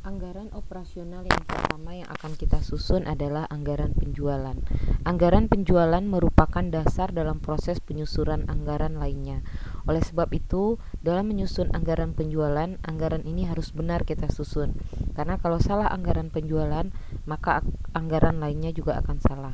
Anggaran operasional yang pertama yang akan kita susun adalah anggaran penjualan. Anggaran penjualan merupakan dasar dalam proses penyusunan anggaran lainnya. Oleh sebab itu, dalam menyusun anggaran penjualan, anggaran ini harus benar kita susun. Karena kalau salah anggaran penjualan, maka anggaran lainnya juga akan salah.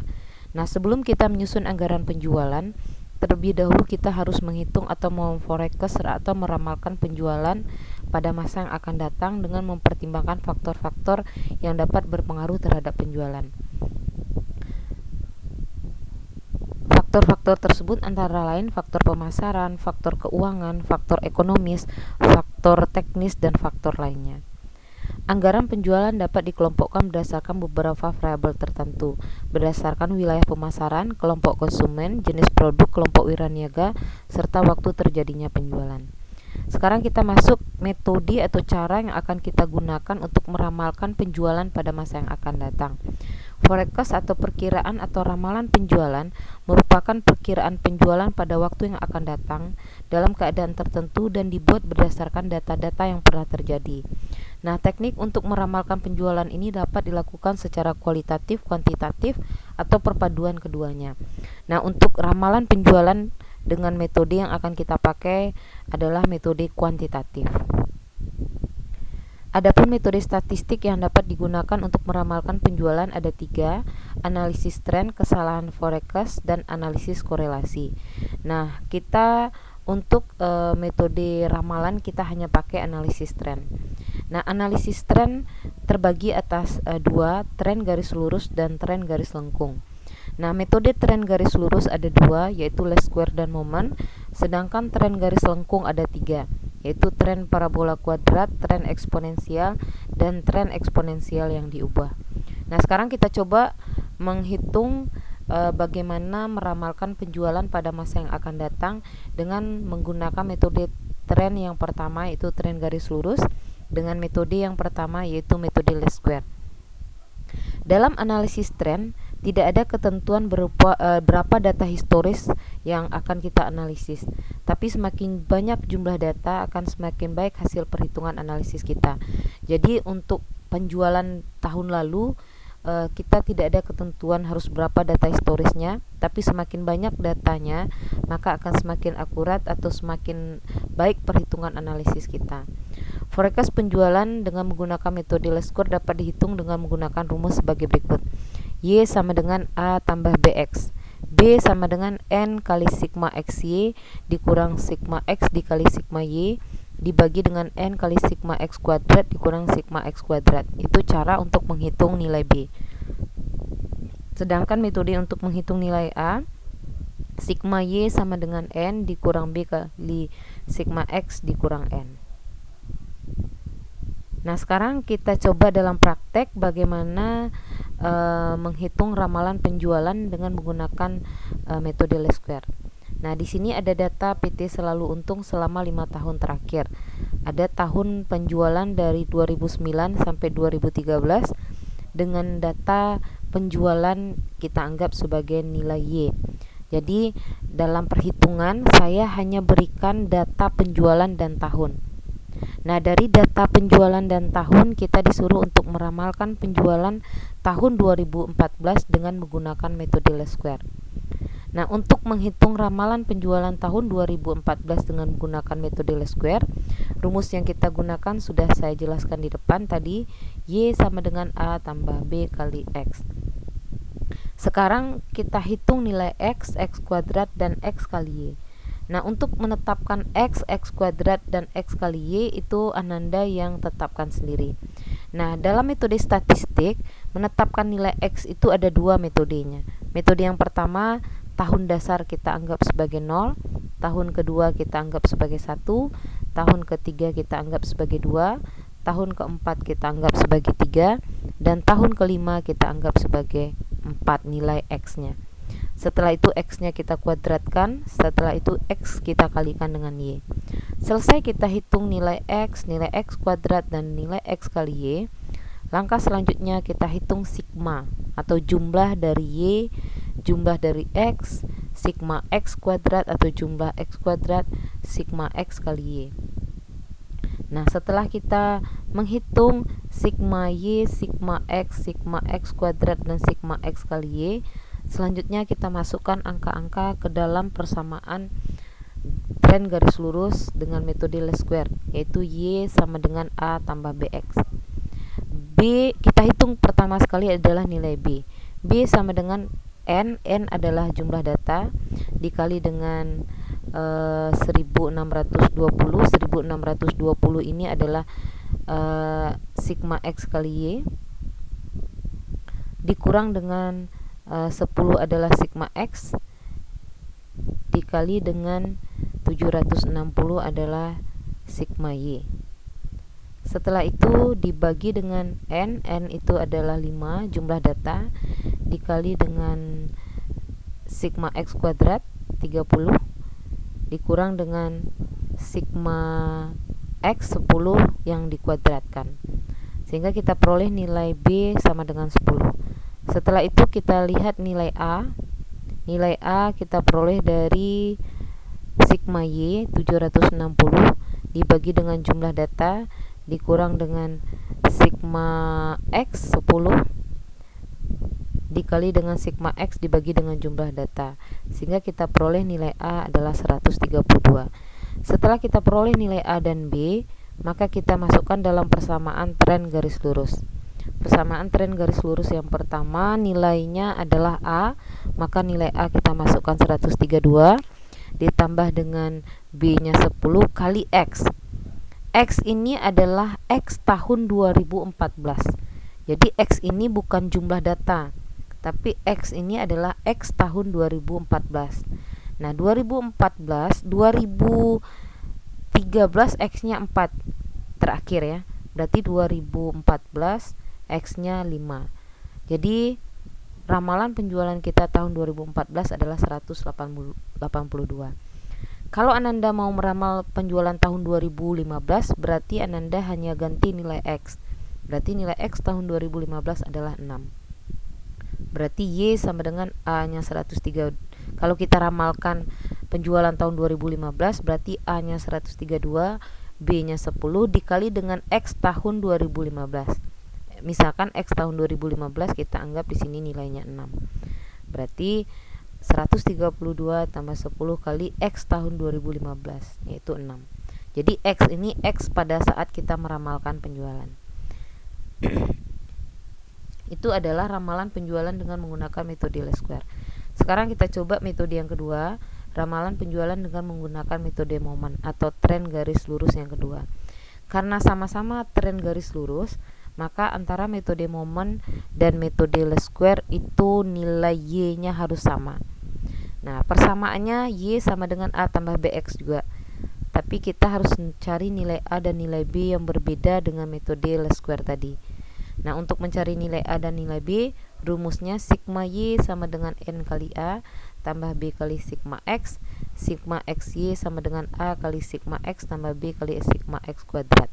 Nah, sebelum kita menyusun anggaran penjualan, terlebih dahulu kita harus menghitung atau memforecast atau meramalkan penjualan pada masa yang akan datang dengan mempertimbangkan faktor-faktor yang dapat berpengaruh terhadap penjualan. Faktor-faktor tersebut antara lain faktor pemasaran, faktor keuangan, faktor ekonomis, faktor teknis, dan faktor lainnya. Anggaran penjualan dapat dikelompokkan berdasarkan beberapa variabel tertentu, berdasarkan wilayah pemasaran, kelompok konsumen, jenis produk, kelompok wiraniaga, serta waktu terjadinya penjualan. Sekarang kita masuk metode atau cara yang akan kita gunakan untuk meramalkan penjualan pada masa yang akan datang. Forecast atau perkiraan atau ramalan penjualan merupakan perkiraan penjualan pada waktu yang akan datang dalam keadaan tertentu dan dibuat berdasarkan data-data yang pernah terjadi. Nah, teknik untuk meramalkan penjualan ini dapat dilakukan secara kualitatif, kuantitatif, atau perpaduan keduanya. Nah, untuk ramalan penjualan dengan metode yang akan kita pakai adalah metode kuantitatif. Adapun metode statistik yang dapat digunakan untuk meramalkan penjualan ada 3, analisis tren, kesalahan forecast, dan analisis korelasi. Nah, kita untuk metode ramalan kita hanya pakai analisis tren. Nah, analisis tren terbagi atas 2, tren garis lurus dan tren garis lengkung. Nah, metode tren garis lurus ada 2, yaitu least square dan moment, sedangkan tren garis lengkung ada 3, yaitu tren parabola kuadrat, tren eksponensial, dan tren eksponensial yang diubah. Nah, sekarang kita coba menghitung bagaimana meramalkan penjualan pada masa yang akan datang dengan menggunakan metode tren yang pertama, yaitu tren garis lurus, dengan metode yang pertama, yaitu metode least square. Dalam analisis tren, tidak ada ketentuan berupa berapa data historis yang akan kita analisis. Tapi semakin banyak jumlah data akan semakin baik hasil perhitungan analisis kita. Jadi untuk penjualan tahun lalu kita tidak ada ketentuan harus berapa data historisnya, tapi semakin banyak datanya, maka akan semakin akurat atau semakin baik perhitungan analisis kita. Forecast penjualan dengan menggunakan metode least square dapat dihitung dengan menggunakan rumus sebagai berikut. Y sama dengan A tambah BX. B sama dengan N kali sigma XY dikurang sigma X dikali sigma Y dibagi dengan N kali sigma X kuadrat dikurang sigma X kuadrat. Itu cara untuk menghitung nilai B. Sedangkan metode untuk menghitung nilai A, sigma Y sama dengan N dikurang B kali sigma X dikurang N. Nah, sekarang kita coba dalam praktek bagaimana menghitung ramalan penjualan dengan menggunakan metode least square. Nah, di sini ada data PT Selalu Untung selama 5 tahun terakhir. Ada tahun penjualan dari 2009 sampai 2013 dengan data penjualan kita anggap sebagai nilai Y. Jadi, dalam perhitungan saya hanya berikan data penjualan dan tahun. Nah, dari data penjualan dan tahun kita disuruh untuk meramalkan penjualan tahun 2014 dengan menggunakan metode least square. Nah, untuk menghitung ramalan penjualan tahun 2014 dengan menggunakan metode least square, rumus yang kita gunakan sudah saya jelaskan di depan tadi, Y sama dengan A tambah B kali X. Sekarang kita hitung nilai X, X kuadrat, dan X kali Y. Nah, untuk menetapkan X, X kuadrat, dan X kali Y itu Ananda yang tetapkan sendiri. Nah, dalam metode statistik, menetapkan nilai X itu ada 2 metodenya. Metode yang pertama, tahun dasar kita anggap sebagai 0, tahun kedua kita anggap sebagai 1, tahun ketiga kita anggap sebagai 2, tahun keempat kita anggap sebagai 3, dan tahun kelima kita anggap sebagai 4 nilai X-nya. Setelah itu X-nya kita kuadratkan, setelah itu X kita kalikan dengan Y. Selesai kita hitung nilai X kuadrat, dan nilai X kali Y. Langkah selanjutnya kita hitung sigma atau jumlah dari Y, jumlah dari X, sigma X kuadrat atau jumlah X kuadrat, sigma X kali Y. Nah, setelah kita menghitung sigma Y, sigma X kuadrat, dan sigma X kali Y. Selanjutnya kita masukkan angka-angka ke dalam persamaan tren garis lurus dengan metode least square, yaitu Y sama dengan A tambah BX. B kita hitung pertama sekali adalah nilai B. B sama dengan N adalah jumlah data dikali dengan 1620. 1620 ini adalah sigma X kali Y, dikurang dengan 10 adalah sigma X, dikali dengan 760 adalah sigma Y. Setelah itu dibagi dengan N itu adalah 5 jumlah data, dikali dengan sigma X kuadrat 30, dikurang dengan sigma X 10 yang dikuadratkan, sehingga kita peroleh nilai B sama dengan 10. Setelah itu kita lihat nilai A. Nilai A kita peroleh dari sigma Y 760 dibagi dengan jumlah data dikurang dengan sigma X 10 dikali dengan sigma X dibagi dengan jumlah data, sehingga kita peroleh nilai A adalah 132. Setelah kita peroleh nilai A dan B, maka kita masukkan dalam persamaan tren garis lurus. Persamaan tren garis lurus yang pertama nilainya adalah A, maka nilai A kita masukkan 132 ditambah dengan B nya 10 kali X. X ini adalah X tahun 2014. Jadi X ini bukan jumlah data, tapi X ini adalah X tahun 2014. Nah, 2014, 2013 X-nya 4 terakhir ya. Berarti 2014 X-nya 5. Jadi ramalan penjualan kita tahun 2014 adalah 182. Kalau Ananda mau meramal penjualan tahun 2015, berarti Ananda hanya ganti nilai X. Berarti nilai X tahun 2015 adalah 6. Berarti Y sama dengan A-nya 103. Kalau kita ramalkan penjualan tahun 2015, berarti A-nya 132, B-nya 10 dikali dengan X tahun 2015. Misalkan X tahun 2015 kita anggap di sini nilainya 6. Berarti 132 tambah 10 kali X tahun 2015, yaitu 6. Jadi X ini X pada saat kita meramalkan penjualan. Itu adalah ramalan penjualan dengan menggunakan metode least square. Sekarang kita coba metode yang kedua, ramalan penjualan dengan menggunakan metode momen atau tren garis lurus yang kedua. Karena sama-sama tren garis lurus, maka antara metode momen dan metode least square itu nilai Y-nya harus sama. Nah, persamaannya Y sama dengan A tambah BX juga. Tapi kita harus mencari nilai A dan nilai B yang berbeda dengan metode least square tadi. Nah, untuk mencari nilai A dan nilai B, rumusnya sigma Y sama dengan N kali A tambah B kali sigma X XY sama dengan A kali sigma X tambah B kali sigma X kuadrat.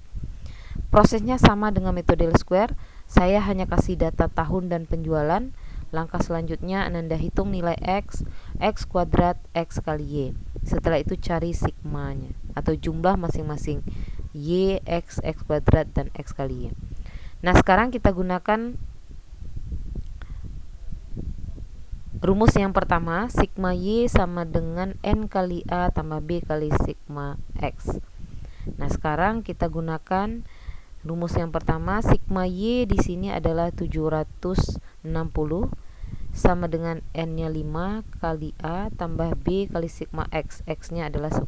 Prosesnya sama dengan metode least square. Saya hanya kasih data tahun dan penjualan. Langkah selanjutnya Ananda hitung nilai X kuadrat X kali Y. Setelah itu cari sigmanya atau jumlah masing-masing Y, X kuadrat, dan X kali Y. Nah, sekarang kita gunakan rumus yang pertama, sigma Y sama dengan N kali A tambah B kali sigma X. Nah, sekarang kita gunakan rumus yang pertama, sigma Y di sini adalah 760 sama dengan N-nya 5 kali A tambah B kali sigma X. X-nya adalah 10.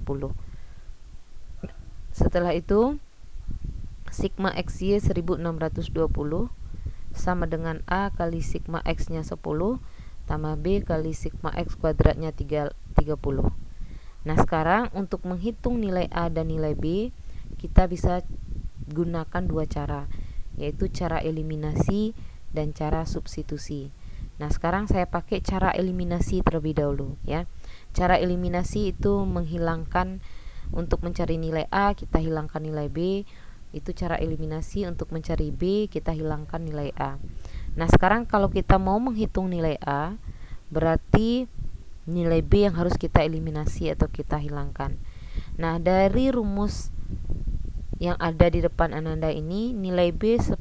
Setelah itu sigma XY 1620 sama dengan A kali sigma X-nya 10 tambah B kali sigma X kuadratnya 30. Nah, sekarang untuk menghitung nilai A dan nilai B, kita bisa gunakan dua cara, yaitu cara eliminasi dan cara substitusi. Nah, sekarang saya pakai cara eliminasi terlebih dahulu ya. Cara eliminasi itu menghilangkan, untuk mencari nilai A kita hilangkan nilai B. Itu cara eliminasi. Untuk mencari B kita hilangkan nilai A. Nah, sekarang kalau kita mau menghitung nilai A, berarti nilai B yang harus kita eliminasi atau kita hilangkan. Nah, dari rumus yang ada di depan Ananda ini, nilai B 10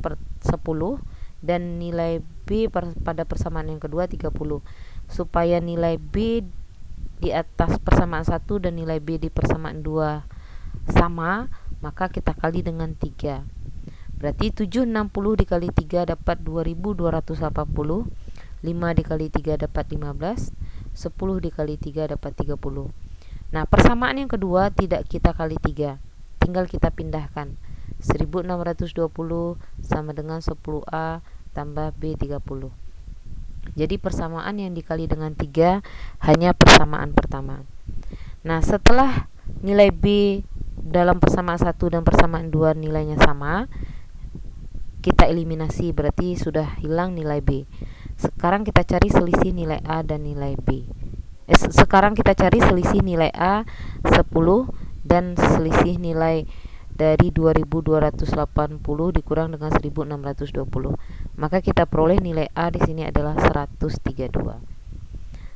dan nilai B pada persamaan yang kedua 30. Supaya nilai B di atas persamaan 1 dan nilai B di persamaan 2 sama, maka kita kali dengan 3. Berarti 760 dikali 3 dapat 2280, 5 dikali 3 dapat 15, 10 dikali 3 dapat 30. Nah, persamaan yang kedua tidak kita kali 3, tinggal kita pindahkan. 1620 sama dengan 10A tambah B 30. Jadi persamaan yang dikali dengan 3 hanya persamaan pertama. Nah, setelah nilai B dalam persamaan 1 dan persamaan 2 nilainya sama, kita eliminasi, berarti sudah hilang nilai B. Sekarang kita cari selisih nilai A dan nilai B. Sekarang kita cari selisih nilai A 10 dan selisih nilai dari 2280 dikurang dengan 1620. Maka kita peroleh nilai A di sini adalah 132.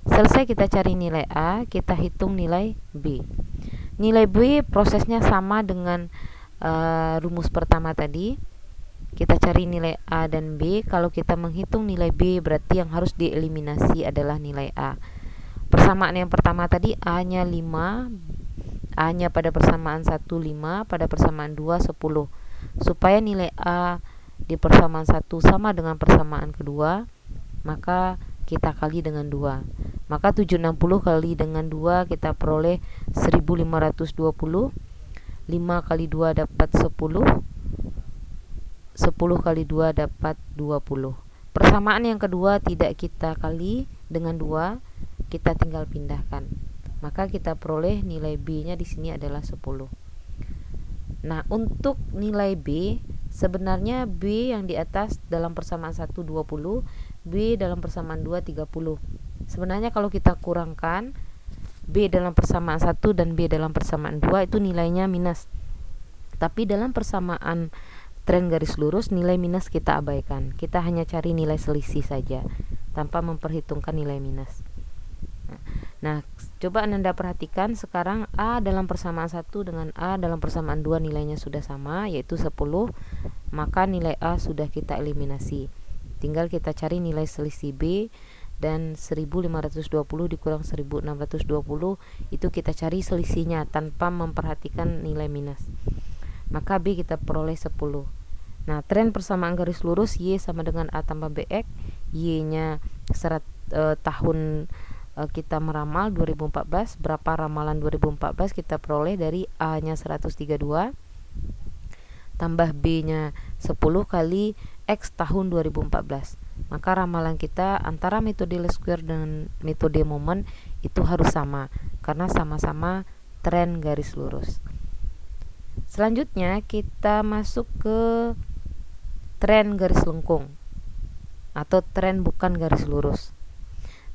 Selesai kita cari nilai A, kita hitung nilai B. Nilai B prosesnya sama dengan rumus pertama tadi. Kita cari nilai A dan B. Kalau kita menghitung nilai B, berarti yang harus dieliminasi adalah nilai A. Persamaan yang pertama tadi A-nya 5, A-nya pada persamaan 1 5, pada persamaan 2 10. Supaya nilai A di persamaan 1 sama dengan persamaan kedua, maka kita kali dengan 2. Maka 760 kali dengan 2 kita peroleh 1520. 5 kali 2 dapat 10. 10 kali 2 dapat 20. Persamaan yang kedua tidak kita kali dengan 2, kita tinggal pindahkan. Maka kita peroleh nilai B-nya di sini adalah 10. Nah, untuk nilai B, sebenarnya B yang di atas dalam persamaan 1 20, B dalam persamaan 2 30. Sebenarnya kalau kita kurangkan B dalam persamaan 1 dan B dalam persamaan 2 itu nilainya minus. Tapi dalam persamaan tren garis lurus, nilai minus kita abaikan. Kita hanya cari nilai selisih saja tanpa memperhitungkan nilai minus. Nah, coba Ananda perhatikan sekarang A dalam persamaan 1 dengan A dalam persamaan 2 nilainya sudah sama, yaitu 10. Maka nilai A sudah kita eliminasi. Tinggal kita cari nilai selisih B, dan 1520 dikurang 1620 itu kita cari selisihnya tanpa memperhatikan nilai minus. Maka B kita peroleh 10. Nah, tren persamaan garis lurus Y sama dengan A tambah BX. Y-nya tahun kita meramal 2014. Berapa ramalan 2014 kita peroleh dari A-nya 132 tambah B-nya 10 kali X tahun 2014. Maka ramalan kita antara metode least square dan metode moment itu harus sama, karena sama-sama tren garis lurus. Selanjutnya kita masuk ke tren garis lengkung atau tren bukan garis lurus.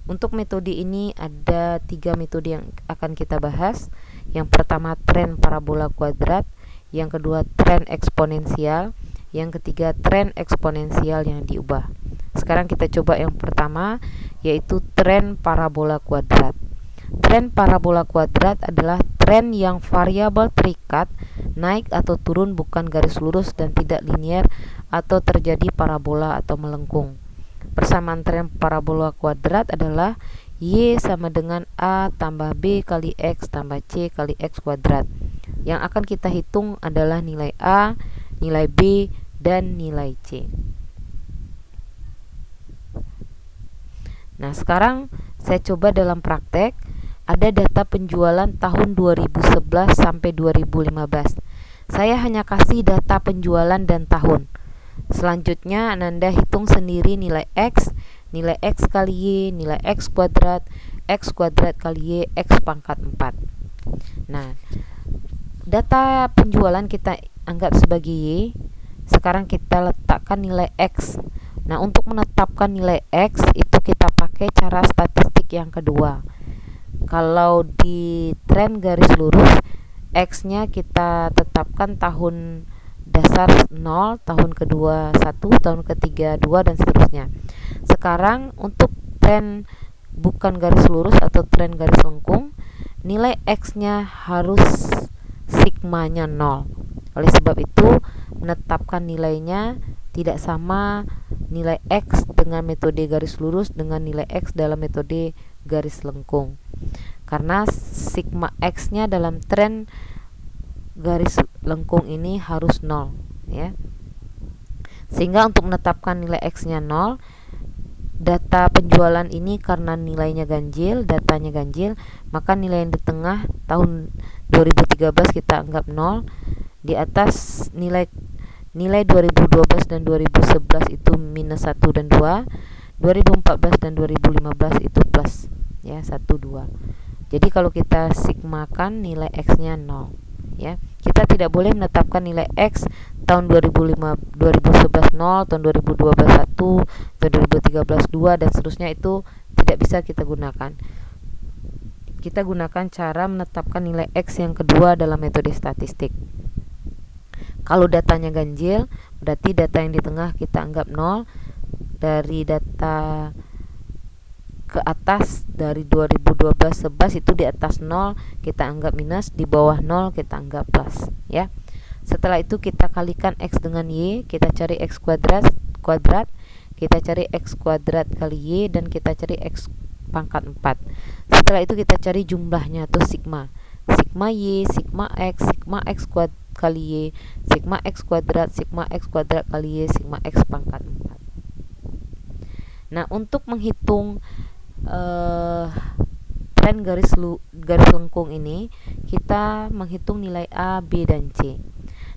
Untuk metode ini ada 3 metode yang akan kita bahas. Yang pertama tren parabola kuadrat, yang kedua tren eksponensial, yang ketiga tren eksponensial yang diubah. Sekarang kita coba yang pertama, yaitu tren parabola kuadrat. Tren parabola kuadrat adalah tren yang variabel terikat, naik atau turun bukan garis lurus dan tidak linier atau terjadi parabola atau melengkung. Persamaan tren parabola kuadrat adalah Y sama dengan A tambah B kali X tambah C kali X kuadrat. Yang akan kita hitung adalah nilai A, nilai B, dan nilai C. Nah, sekarang saya coba dalam praktek. Ada data penjualan tahun 2011 sampai 2015. Saya hanya kasih data penjualan dan tahun. Selanjutnya Ananda hitung sendiri nilai X kali Y, nilai X kuadrat kali Y, X pangkat 4. Nah, data penjualan kita anggap sebagai Y. Sekarang kita letakkan nilai X. Nah, untuk menetapkan nilai X itu kita pakai cara statistik yang kedua. Kalau di tren garis lurus, X-nya kita tetapkan tahun dasar 0, tahun kedua 1, tahun ketiga 2, dan seterusnya. Sekarang untuk tren bukan garis lurus atau tren garis lengkung, nilai X-nya harus sigmanya 0. Oleh sebab itu, menetapkan nilainya tidak sama nilai X dengan metode garis lurus dengan nilai X dalam metode garis lengkung. Karena sigma X-nya dalam tren garis lengkung ini harus 0, ya. Sehingga untuk menetapkan nilai X-nya 0, data penjualan ini karena nilainya ganjil, datanya ganjil, maka nilai yang di tengah tahun 2013 kita anggap 0. Di atas nilai 2012 dan 2011 itu minus 1 dan 2, 2014 dan 2015 itu plus, ya, 1 2. Jadi kalau kita sigmakan nilai X-nya 0, ya. Kita tidak boleh menetapkan nilai X tahun 2011 0, tahun 2012 1, tahun 2013 2 dan seterusnya, itu tidak bisa kita gunakan. Kita gunakan cara menetapkan nilai X yang kedua dalam metode statistik. Kalau datanya ganjil, berarti data yang di tengah kita anggap 0. Dari data ke atas, dari 2012-11 itu di atas 0 kita anggap minus, di bawah 0 kita anggap plus, ya. Setelah itu kita kalikan X dengan Y, kita cari X kuadrat, kita cari X kuadrat kali Y, dan kita cari X pangkat 4. Setelah itu kita cari jumlahnya atau sigma Y, sigma X kuadrat kali Y, sigma X kuadrat kali Y, sigma X pangkat 4. Nah, untuk menghitung tren garis lengkung ini, kita menghitung nilai A, B, dan C.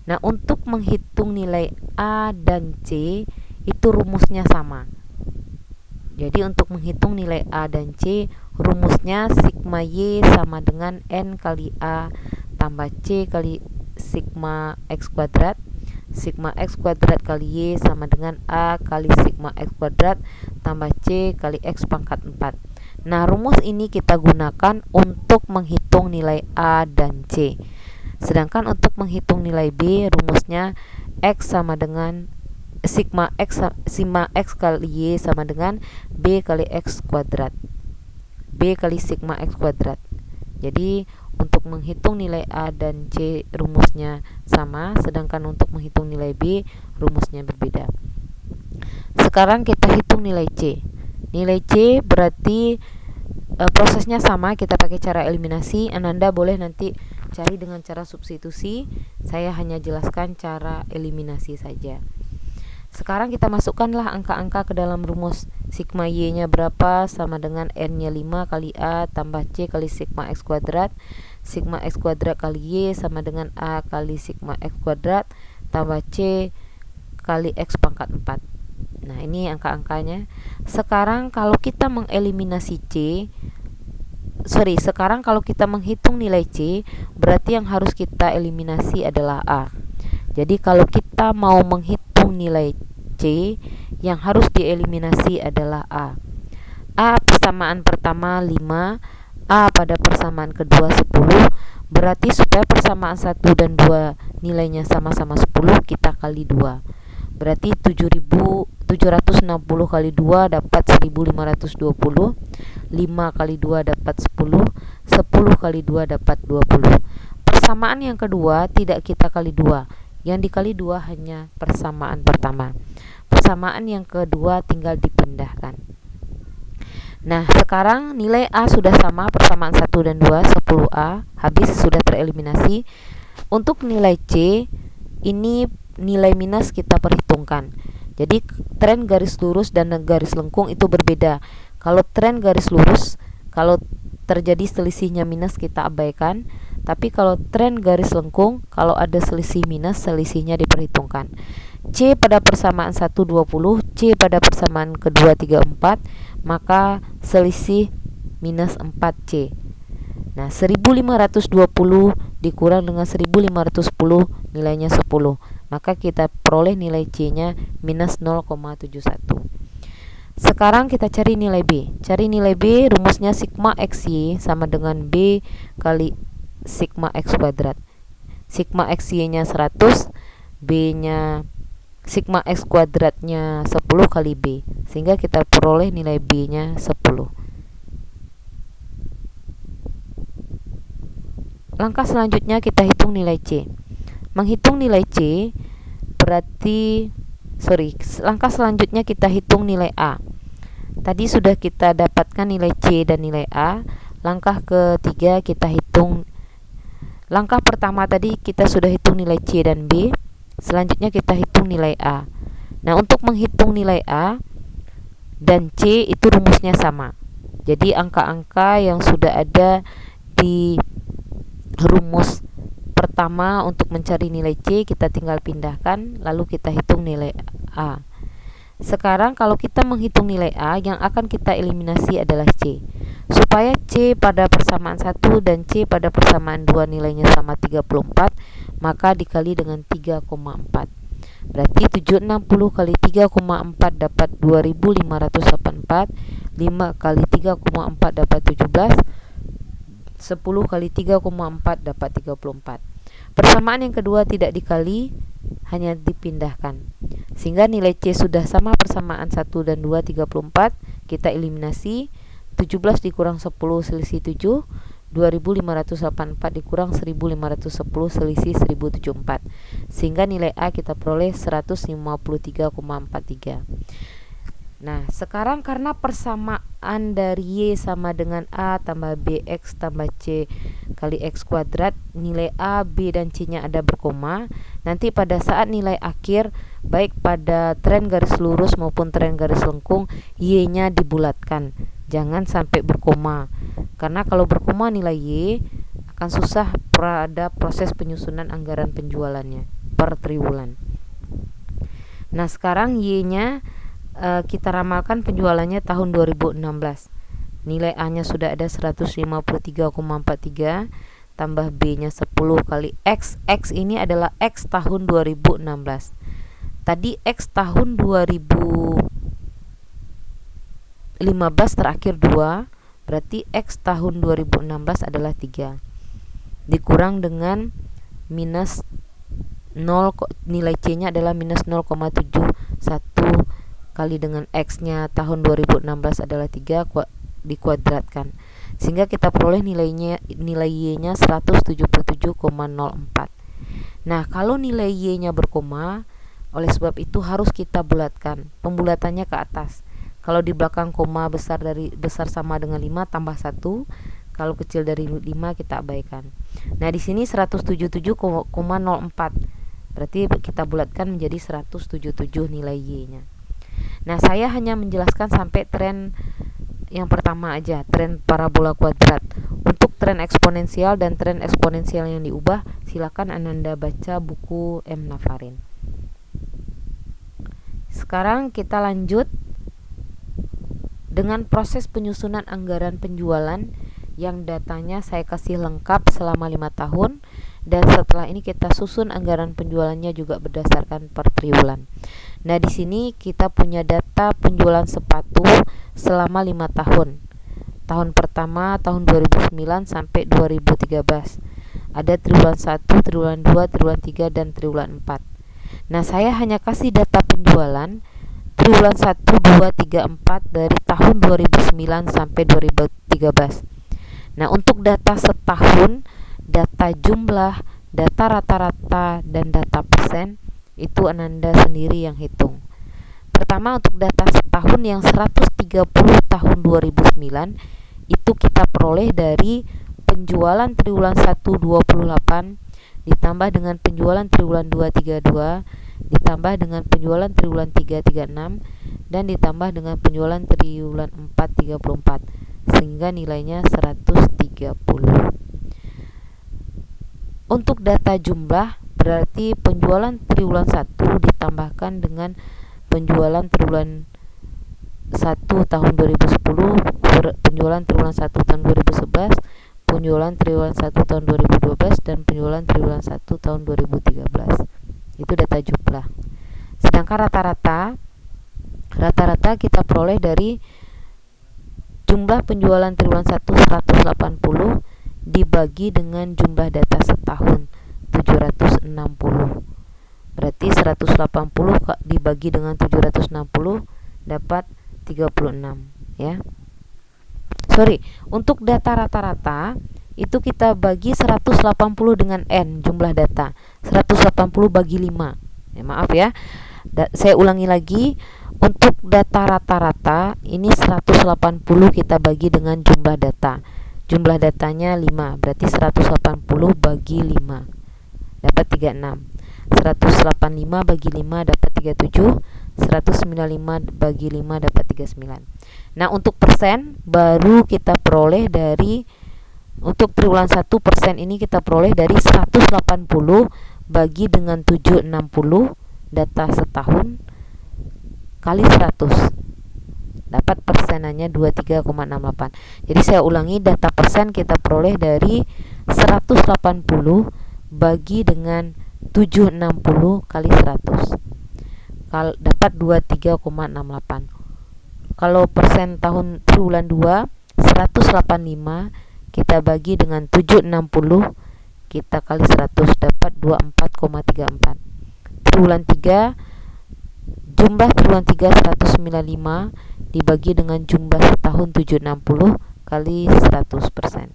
Nah, untuk menghitung nilai A dan C itu rumusnya sama. Jadi untuk menghitung nilai A dan C, rumusnya sigma Y sama dengan N kali A tambah C kali sigma X kuadrat. Sigma X kuadrat kali Y sama dengan A kali sigma X kuadrat tambah C kali X pangkat 4. Nah, rumus ini kita gunakan untuk menghitung nilai A dan C. Sedangkan untuk menghitung nilai B, rumusnya X sama dengan sigma X kali Y sama dengan B kali X kuadrat, B kali sigma X kuadrat. Jadi untuk menghitung nilai A dan C rumusnya sama, sedangkan untuk menghitung nilai B rumusnya berbeda. Sekarang kita hitung nilai C. Nilai C berarti prosesnya sama, kita pakai cara eliminasi. Ananda boleh nanti cari dengan cara substitusi. Saya hanya jelaskan cara eliminasi saja. Sekarang kita masukkanlah angka-angka ke dalam rumus. Sigma Y-nya berapa? Sama dengan N-nya 5 kali A tambah C kali sigma X kuadrat. Sigma X kuadrat kali Y sama dengan A kali sigma X kuadrat tambah C kali X pangkat 4. Nah, ini angka-angkanya. Sekarang kalau kita mengeliminasi sekarang kalau kita menghitung nilai C, berarti yang harus kita eliminasi adalah A. Jadi kalau kita mau menghitung nilai C, yang harus dieliminasi adalah A. A persamaan pertama 5, A pada persamaan kedua 10. Berarti supaya persamaan 1 dan 2 nilainya sama-sama 10, kita kali 2. Berarti 760 kali 2 dapat 1520. 5 kali 2 dapat 10. 10 kali 2 dapat 20. Persamaan yang kedua tidak kita kali 2. Yang dikali 2 hanya persamaan pertama. Persamaan yang kedua tinggal dipindahkan. Nah, sekarang nilai A sudah sama, persamaan 1 dan 2, 10A, habis, sudah tereliminasi. Untuk nilai C, ini nilai minus kita perhitungkan. Jadi tren garis lurus dan garis lengkung itu berbeda. Kalau tren garis lurus, kalau terjadi selisihnya minus kita abaikan. Tapi kalau tren garis lengkung, kalau ada selisih minus, selisihnya diperhitungkan. C pada persamaan 1 20, C pada persamaan kedua 3 4, maka selisih minus 4C. Nah, 1520 dikurang dengan 1510 nilainya 10. Maka kita peroleh nilai C-nya minus 0,71. Sekarang kita cari nilai B. Cari nilai B, rumusnya sigma XY sama dengan B kali sigma X kuadrat. Sigma XY-nya 100, B-nya sigma X kuadratnya 10 kali B, sehingga kita peroleh nilai B-nya 10. Langkah selanjutnya kita hitung nilai C. menghitung nilai C berarti langkah selanjutnya kita hitung nilai A. Tadi sudah kita dapatkan nilai C dan nilai A. Langkah ketiga kita hitung. Langkah pertama tadi kita sudah hitung nilai C dan B. Selanjutnya kita hitung nilai A. Nah, untuk menghitung nilai A dan C itu rumusnya sama. Jadi angka-angka yang sudah ada di rumus pertama untuk mencari nilai C kita tinggal pindahkan, lalu kita hitung nilai A. Sekarang kalau kita menghitung nilai A, yang akan kita eliminasi adalah C. Supaya C pada persamaan 1 dan C pada persamaan 2 nilainya sama 34, maka dikali dengan 3,4. Berarti 760 kali 3,4 dapat 2584, 5 kali 3,4 dapat 17, 10 kali 3,4 dapat 34. Persamaan yang kedua tidak dikali, hanya dipindahkan. Sehingga nilai C sudah sama persamaan 1 dan 2, 34. Kita eliminasi. 17 dikurang 10 selisih 7, 2584 dikurang 1510 selisih 1074. Sehingga nilai A kita peroleh 153,43. Nah, sekarang karena persamaan dari Y sama dengan A tambah BX tambah C kali X kuadrat, nilai A, B, dan C-nya ada berkoma. Nanti pada saat nilai akhir, baik pada tren garis lurus maupun tren garis lengkung, Y-nya dibulatkan. Jangan sampai berkoma. Karena kalau berkoma nilai Y akan susah pada proses penyusunan anggaran penjualannya per triwulan. Nah, sekarang Y-nya kita ramalkan penjualannya tahun 2016. Nilai A-nya sudah ada 153,43 tambah B-nya 10 kali X. X ini adalah X tahun 2016. Tadi X tahun 2015 terakhir 2, berarti X tahun 2016 adalah 3. Dikurang dengan minus 0, nilai C-nya adalah minus 0,71 kali dengan X-nya tahun 2016 adalah 3 dikuadratkan. Sehingga kita peroleh nilai Y-nya 177,04. Nah, kalau nilai Y-nya berkoma, oleh sebab itu harus kita bulatkan. Pembulatannya ke atas. Kalau di belakang koma besar sama dengan 5 tambah 1. Kalau kecil dari 5 kita abaikan. Nah, di sini 177,04. Berarti kita bulatkan menjadi 177 nilai Y-nya. Nah, saya hanya menjelaskan sampai tren yang pertama aja, tren parabola kuadrat. Untuk tren eksponensial dan tren eksponensial yang diubah, silakan Anda baca buku M. Nafarin. Sekarang kita lanjut dengan proses penyusunan anggaran penjualan yang datanya saya kasih lengkap selama 5 tahun, dan setelah ini kita susun anggaran penjualannya juga berdasarkan per triwulan. Nah, di sini kita punya data penjualan sepatu selama 5 tahun. Tahun pertama tahun 2009 sampai 2013. Ada triwulan 1, triwulan 2, triwulan 3, dan triwulan 4. Nah, saya hanya kasih data penjualan triwulan 1, 2, 3, 4 dari tahun 2009 sampai 2013. Nah, untuk data setahun, data jumlah, data rata-rata, dan data persen, itu Ananda sendiri yang hitung. Pertama, untuk data setahun yang 130 tahun 2009, itu kita peroleh dari penjualan triwulan 1 28 ditambah dengan penjualan triwulan 2 32 ditambah dengan penjualan triwulan 3 36 dan ditambah dengan penjualan triwulan 4 34, sehingga nilainya 130. Untuk data jumlah, berarti penjualan triwulan 1 ditambahkan dengan penjualan triwulan 1 tahun 2010, penjualan triwulan 1 tahun 2011, penjualan triwulan 1 tahun 2012, dan penjualan triwulan 1 tahun 2013. Itu data jumlah. Sedangkan rata-rata kita peroleh dari jumlah penjualan triwulan 1 180 dibagi dengan jumlah data setahun 760. Berarti 180 dibagi dengan 760 dapat 36, ya. Untuk data rata-rata itu kita bagi 180 dengan N jumlah data. 180 bagi 5. Ya, maaf ya. Saya ulangi lagi. Untuk data rata-rata ini 180 kita bagi dengan jumlah data. Jumlah datanya 5, berarti 180 bagi 5 dapat 36. 185 bagi 5 dapat 37. 195 bagi 5 dapat 39. Nah, untuk persen baru kita peroleh dari, untuk triwulan 1 persen ini kita peroleh dari 180 bagi dengan 760 data setahun kali 100, dapat persenannya 23,68. Jadi saya ulangi, data persen kita peroleh dari 180 bagi dengan 760 kali 100, dapat 23,68. Kalau persen tahun triwulan 2, 185 kita bagi dengan 760 kita kali 100, dapat 24,34. Triwulan 3, jumlah triwulan 3 195 dibagi dengan jumlah setahun 760 kali 100%,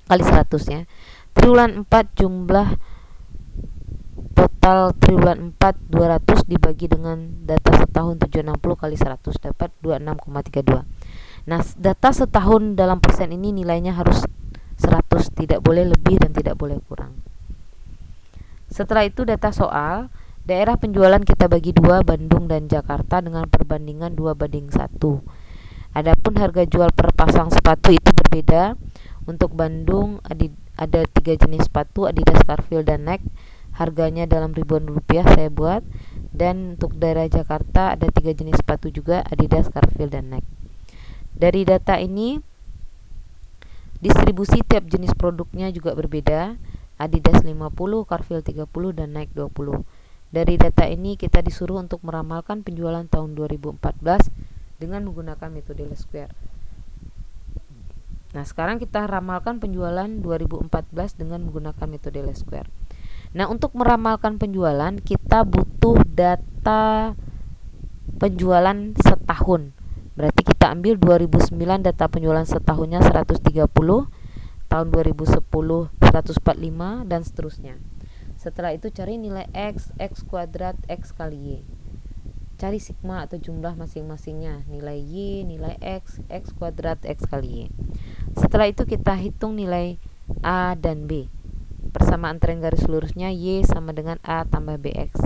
kali 100 ya. Triwulan 4, jumlah total triwulan 4 200 dibagi dengan data setahun 760 kali 100, dapat 26,32. Nah, data setahun dalam persen ini nilainya harus 100, tidak boleh lebih dan tidak boleh kurang. Setelah itu data soal. Daerah penjualan kita bagi 2, Bandung dan Jakarta, dengan perbandingan 2:1. Adapun harga jual per pasang sepatu itu berbeda. Untuk Bandung ada 3 jenis sepatu, Adidas, Carfil, dan Nike. Harganya dalam ribuan rupiah saya buat. Dan untuk daerah Jakarta ada 3 jenis sepatu juga, Adidas, Carfil, dan Nike. Dari data ini distribusi tiap jenis produknya juga berbeda. Adidas 50, Carfil 30, dan Nike 20. Dari data ini kita disuruh untuk meramalkan penjualan tahun 2014 dengan menggunakan metode least square. Nah, sekarang kita ramalkan penjualan 2014 dengan menggunakan metode least square. Nah, untuk meramalkan penjualan kita butuh data penjualan setahun. Berarti kita ambil 2009 data penjualan setahunnya 130, tahun 2010 145, dan seterusnya. Setelah itu cari nilai X, X kuadrat, X kali Y. Cari sigma atau jumlah masing-masingnya. Nilai Y, nilai X, X kuadrat, X kali Y. Setelah itu kita hitung nilai A dan B. Persamaan tren garis lurusnya Y sama dengan A tambah BX.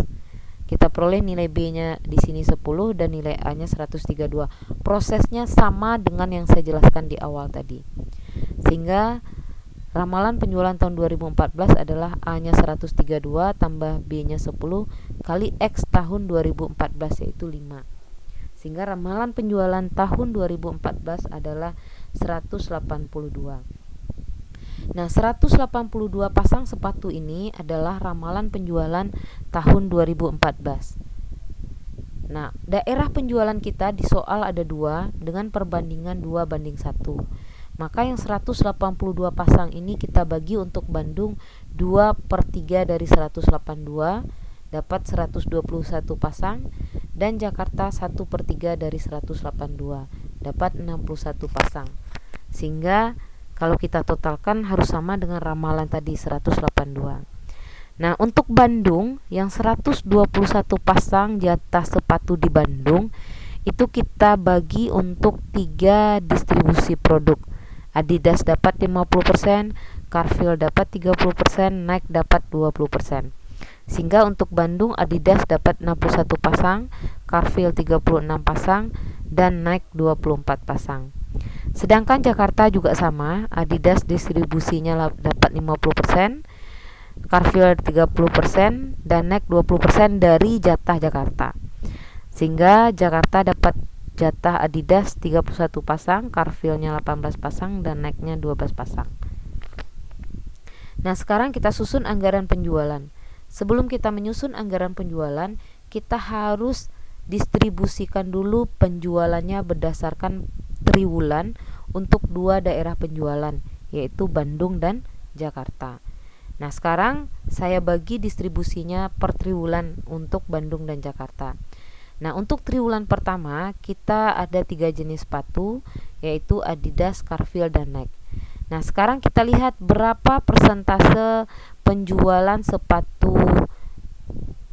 Kita peroleh nilai B-nya di sini 10 dan nilai A-nya 132. Prosesnya sama dengan yang saya jelaskan di awal tadi. Sehingga ramalan penjualan tahun 2014 adalah A-nya 132 tambah B-nya 10 kali X tahun 2014 yaitu 5. Sehingga ramalan penjualan tahun 2014 adalah 182. Nah, 182 pasang sepatu ini adalah ramalan penjualan tahun 2014. Nah, daerah penjualan kita di soal ada 2 dengan perbandingan 2:1. Maka yang 182 pasang ini kita bagi untuk Bandung 2/3 dari 182 dapat 121 pasang, dan Jakarta 1/3 dari 182 dapat 61 pasang. Sehingga kalau kita totalkan harus sama dengan ramalan tadi 182. Nah, untuk Bandung yang 121 pasang jatah sepatu di Bandung itu kita bagi untuk 3 distribusi produk. Adidas dapat 50%, Carfil dapat 30%, Nike dapat 20%. Sehingga untuk Bandung Adidas dapat 61 pasang, Carfil 36 pasang, dan Nike 24 pasang. Sedangkan Jakarta juga sama, Adidas distribusinya dapat 50%, Carfil 30%, dan Nike 20% dari jatah Jakarta. Sehingga Jakarta dapat jatah Adidas 31 pasang, Carfilnya 18 pasang, dan Nike-nya 12 pasang. Nah, sekarang kita susun anggaran penjualan. Sebelum kita menyusun anggaran penjualan, kita harus distribusikan dulu penjualannya berdasarkan triwulan untuk 2 daerah penjualan, yaitu Bandung dan Jakarta. Nah, sekarang saya bagi distribusinya per triwulan untuk Bandung dan Jakarta. Nah, untuk triwulan pertama kita ada 3 jenis sepatu, yaitu Adidas, Carfil, dan Nike. Nah, sekarang kita lihat berapa persentase penjualan sepatu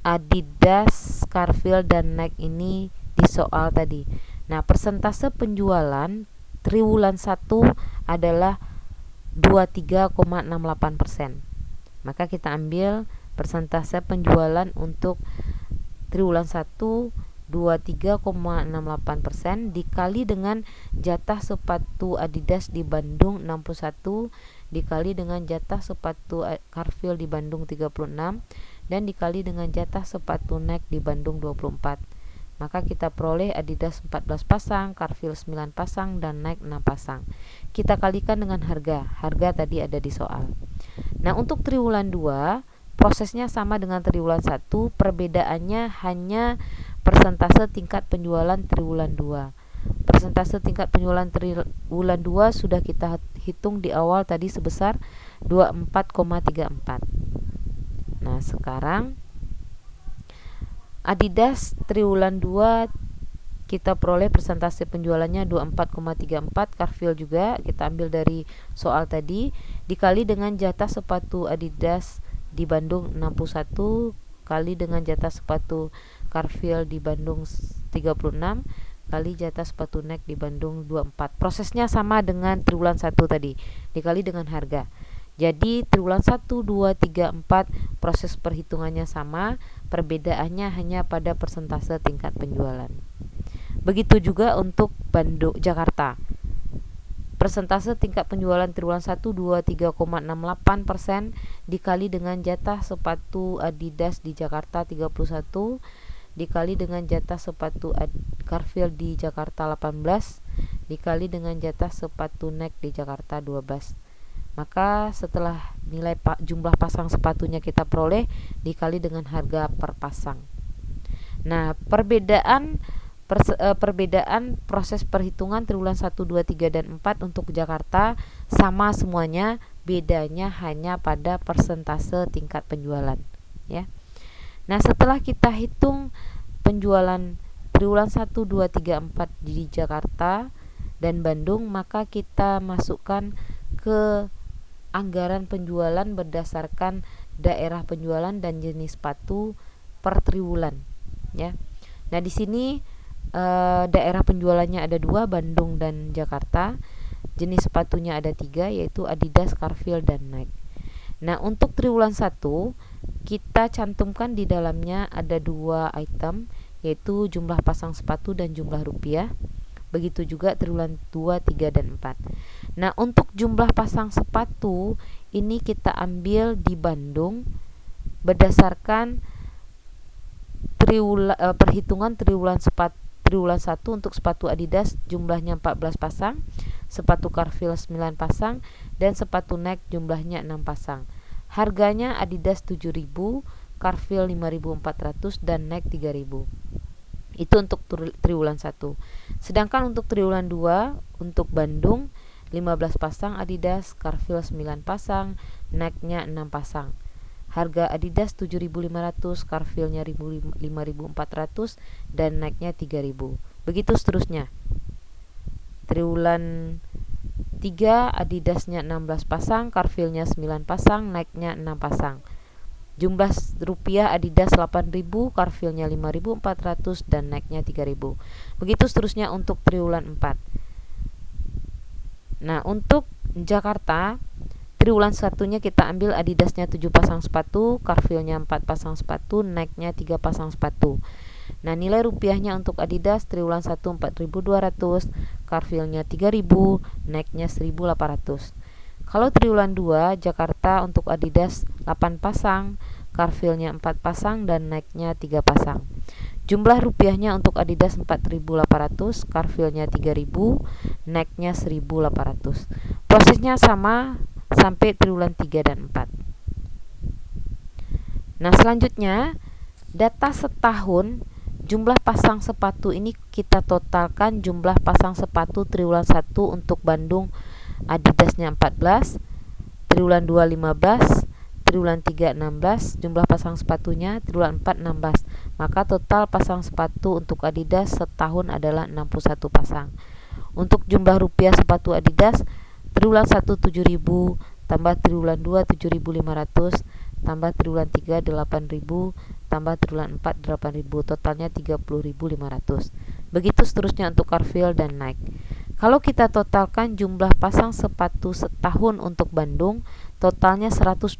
Adidas, Carfield dan Nike ini di soal tadi. Nah, persentase penjualan triwulan 1 adalah 23,68%. Maka kita ambil persentase penjualan untuk triwulan 1 23,68% dikali dengan jatah sepatu Adidas di Bandung 61 dikali dengan jatah sepatu Carfield di Bandung 36 dan dikali dengan jatah sepatu Nike di Bandung 24. Maka kita peroleh Adidas 14 pasang, Carfield 9 pasang, dan Nike 6 pasang. Kita kalikan dengan harga. Harga tadi ada di soal. Nah, untuk triwulan 2 prosesnya sama dengan triwulan 1, perbedaannya hanya persentase tingkat penjualan triwulan 2. Persentase tingkat penjualan triwulan 2 sudah kita hitung di awal tadi sebesar 24,34. Nah, sekarang Adidas triwulan 2 kita peroleh persentase penjualannya 24,34. Carfield juga kita ambil dari soal tadi dikali dengan jatah sepatu Adidas di Bandung 61 kali dengan jatah sepatu Carfield di Bandung 36 kali jatah sepatu Nike di Bandung 24. Prosesnya sama dengan triwulan 1 tadi dikali dengan harga. Jadi triwulan 1, 2, 3, 4 proses perhitungannya sama, perbedaannya hanya pada persentase tingkat penjualan. Begitu juga untuk Bandung, Jakarta. Persentase tingkat penjualan triwulan 1 23,68% dikali dengan jatah sepatu Adidas di Jakarta 31 dikali dengan jatah sepatu Carfield di Jakarta 18 dikali dengan jatah sepatu Nike di Jakarta 12. Maka setelah nilai jumlah pasang sepatunya kita peroleh dikali dengan harga per pasang. Nah, perbedaan proses perhitungan triwulan 1, 2, 3 dan 4 untuk Jakarta sama semuanya, bedanya hanya pada persentase tingkat penjualan, ya. Nah, setelah kita hitung penjualan triwulan 1, 2, 3, 4 di Jakarta dan Bandung, maka kita masukkan ke anggaran penjualan berdasarkan daerah penjualan dan jenis sepatu per triwulan, ya. Nah, di sini daerah penjualannya ada 2, Bandung dan Jakarta. Jenis sepatunya ada 3, yaitu Adidas, Carfield dan Nike. Nah, untuk triwulan 1 kita cantumkan di dalamnya ada 2 item, yaitu jumlah pasang sepatu dan jumlah rupiah. Begitu juga triwulan 2, 3 dan 4. Nah, untuk jumlah pasang sepatu ini kita ambil di Bandung berdasarkan perhitungan triwulan 1 untuk sepatu Adidas jumlahnya 14 pasang, sepatu Carfield 9 pasang, dan sepatu Nike jumlahnya 6 pasang. Harganya Adidas 7.000, Carfield 5.400 dan Nike 3.000. Itu untuk triwulan 1. Sedangkan untuk triwulan 2 untuk Bandung 15 pasang Adidas, Carfield 9 pasang, Nike-nya 6 pasang. Harga Adidas 7.500, Carfield-nya 5.400 dan Nike-nya 3.000. Begitu seterusnya. Triwulan 3 Adidas-nya 16 pasang, Carfield-nya 9 pasang, Nike-nya 6 pasang. Jumlah rupiah Adidas 8.000, Carfield-nya 5.400 dan Nike-nya 3.000. Begitu seterusnya untuk triwulan 4. Nah, untuk Jakarta triwulan 1-nya kita ambil Adidas-nya 7 pasang sepatu, Carfield-nya 4 pasang sepatu, Nike-nya 3 pasang sepatu. Nah, nilai rupiahnya untuk Adidas triwulan 1 4.200, Carfield-nya 3.000, Nike-nya 1.800. Kalau triwulan 2 Jakarta untuk Adidas 8 pasang, Carfield-nya 4 pasang dan Nike-nya 3 pasang. Jumlah rupiahnya untuk Adidas 4.800, Carfield-nya 3.000, Nike-nya 1.800. Prosesnya sama sampai triwulan 3 dan 4. Nah, selanjutnya data setahun jumlah pasang sepatu ini kita totalkan jumlah pasang sepatu triwulan 1 untuk Bandung Adidasnya 14, triwulan 2 15, triwulan 3 16, jumlah pasang sepatunya triwulan 4 16. Maka total pasang sepatu untuk Adidas setahun adalah 61 pasang. Untuk jumlah rupiah sepatu Adidas triwulan 1 7.000 tambah triwulan 2 7.500 tambah triwulan 3 8.000 tambah triwulan 4 8.000, totalnya 30.500. Begitu seterusnya untuk Cargill dan Nike. Kalau kita totalkan jumlah pasang sepatu setahun untuk Bandung, totalnya 121.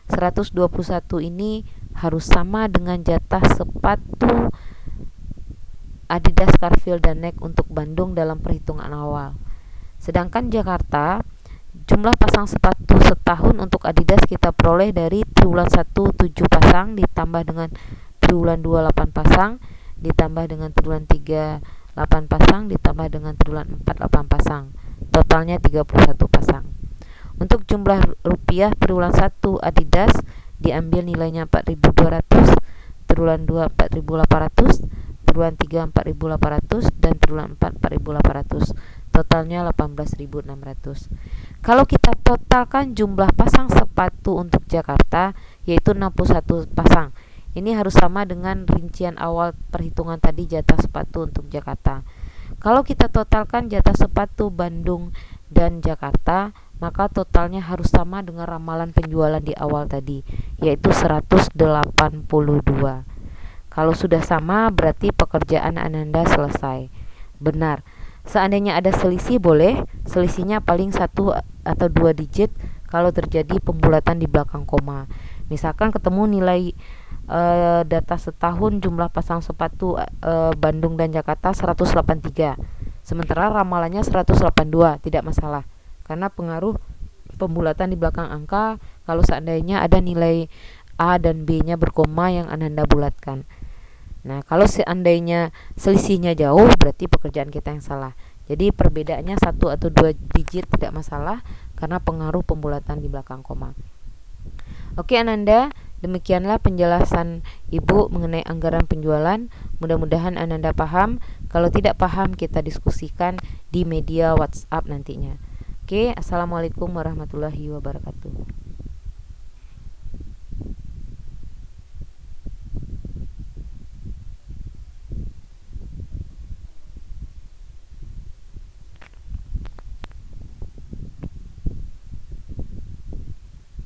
121 ini harus sama dengan jatah sepatu Adidas, Cargill dan Nike untuk Bandung dalam perhitungan awal. Sedangkan Jakarta, jumlah pasang sepatu setahun untuk Adidas kita peroleh dari triwulan 1 7 pasang ditambah dengan triwulan 2 8 pasang ditambah dengan triwulan 3 8 pasang ditambah dengan triwulan 4 8 pasang. Totalnya 31 pasang. Untuk jumlah rupiah triwulan 1 Adidas diambil nilainya 4.200, triwulan 2 4.800, triwulan 3 4.800 dan triwulan 4 4.800. Totalnya 18.600. Kalau kita totalkan jumlah pasang sepatu untuk Jakarta yaitu 61 pasang. Ini harus sama dengan rincian awal perhitungan tadi jatah sepatu untuk Jakarta. Kalau kita totalkan jatah sepatu Bandung dan Jakarta, maka totalnya harus sama dengan ramalan penjualan di awal tadi, yaitu 182. Kalau sudah sama, berarti pekerjaan Ananda selesai. Benar. Seandainya ada selisih boleh, selisihnya paling 1 atau 2 digit kalau terjadi pembulatan di belakang koma. Misalkan ketemu nilai data setahun jumlah pasang sepatu Bandung dan Jakarta 183, sementara ramalannya 182, tidak masalah karena pengaruh pembulatan di belakang angka kalau seandainya ada nilai A dan B nya berkoma yang Ananda bulatkan. Nah, kalau seandainya selisihnya jauh berarti pekerjaan kita yang salah. Jadi perbedaannya 1 atau 2 digit tidak masalah karena pengaruh pembulatan di belakang koma. Oke Ananda, demikianlah penjelasan Ibu mengenai anggaran penjualan. Mudah-mudahan Ananda paham. Kalau tidak paham kita diskusikan di media WhatsApp nantinya. Oke, Assalamualaikum warahmatullahi wabarakatuh.